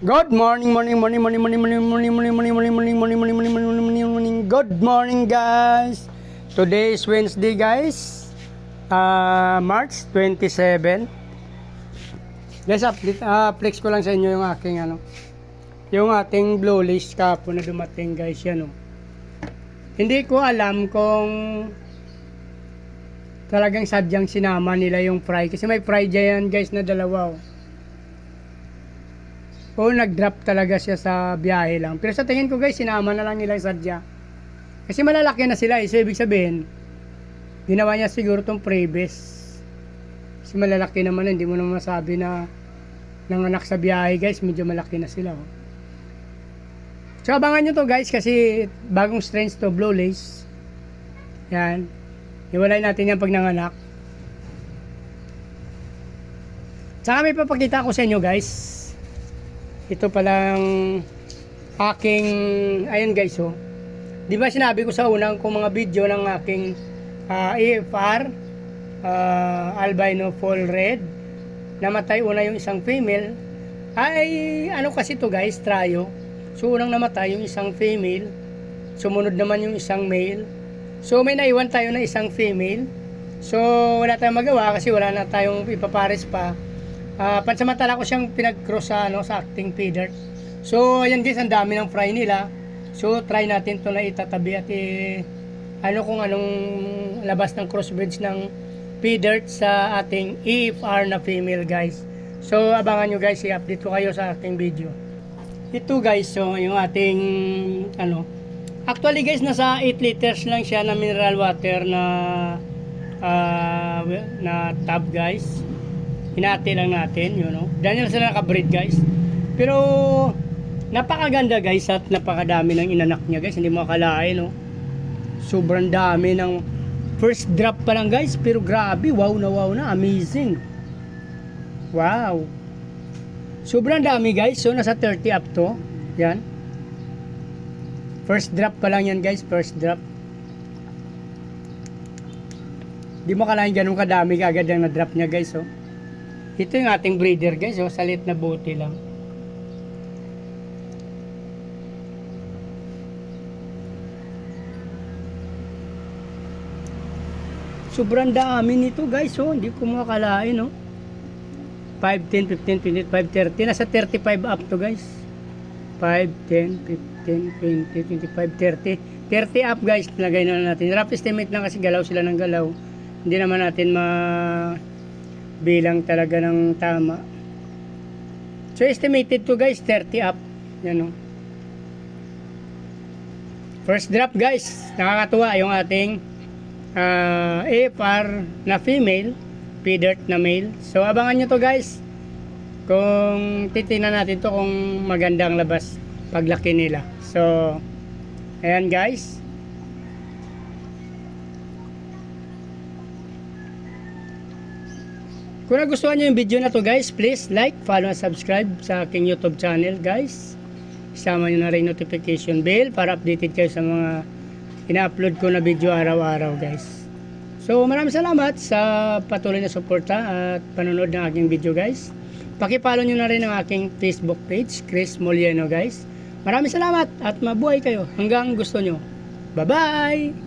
Good morning, morning, morning, morning, morning, morning, morning, morning, morning, morning, morning, morning, morning, morning, morning, morning, morning. Good morning, guys. Today is Wednesday, guys. March 27. Guys, flex ko lang sa inyo yung aking yung ating blow list kapon na dumating, guys, yan. Hindi ko alam kung talagang sadyang sinama nila yung fry kasi may fry dyan, guys, na dalawa. O nag-drop talaga siya sa biyahe lang. Pero sa tingin ko, guys, sinama na lang nila sadya. Kasi malalaki na sila So ibig sabihin, ginawa niya siguro tong previous. Kasi malalaki naman, hindi mo naman masabi na nanganak sa biyahe, guys. Medyo malaki na sila. So abangan nyo to, guys, kasi bagong strains to, blow lace. Yan. Iwalay natin yan pag nanganak. Saka may papakita ko sa inyo, guys. Ito palang aking, ayun, guys, di ba sinabi ko sa unang kong mga video ng aking AFR albino fall red, namatay una yung isang female. Ay ano kasi to, guys, tryo. So unang namatay yung isang female, sumunod naman yung isang male. So may naiwan tayo na isang female. So wala tayong magawa kasi wala na tayong ipapares pa. Pansamantala ko siyang pinag-cross sa acting feeder. So ayan, guys, ang dami ng fry nila. So try natin to na itatabi at kung anong labas ng crossbreeds ng feeder sa ating EFR na female, guys. So abangan nyo, guys, i-update ko kayo sa aking video. Ito, guys, so yung ating actually, guys, nasa 8 liters lang siya na mineral water na tub, guys. Hinati lang natin, Daniel sila nakabreed, guys. Pero napakaganda, guys, at napakadami ng inanak niya, guys. Hindi mo akalain, Sobrang dami ng first drop pa lang, guys. Pero grabe, wow na, amazing. Wow. Sobrang dami, guys. So nasa 30 up to. Yan. First drop pa lang yan, guys. First drop. Di mo akalain ganun kadami agad ang na-drop niya, guys, Ito yung ating breeder, guys, salit na bote lang. Sobrang dami nito, guys, hindi ko makakalain, 5, 10, 15, 20, 5, 30. Nasa 35 up to, guys. 5, 10, 15, 20, 25, 30. 30 up, guys. Lagay na natin. Rough estimate lang kasi galaw sila ng galaw. Hindi naman natin bilang talaga ng tama. So estimated to, guys, 30 up. Yan, First drop, guys. Nakakatuwa yung ating AFR na female, feeder na male. So abangan nyo to, guys. Kung titingnan natin to kung magandang labas paglaki nila. So ayan, guys. Kung nagustuhan nyo yung video na to, guys, please like, follow, and subscribe sa aking YouTube channel, guys. Isama nyo na rin notification bell para updated kayo sa mga ina-upload ko na video araw-araw, guys. So maraming salamat sa patuloy na suporta at panonood ng aking video, guys. Paki-follow nyo na rin ang aking Facebook page, Chris Molieno, guys. Maraming salamat at mabuhay kayo hanggang gusto nyo. Bye-bye!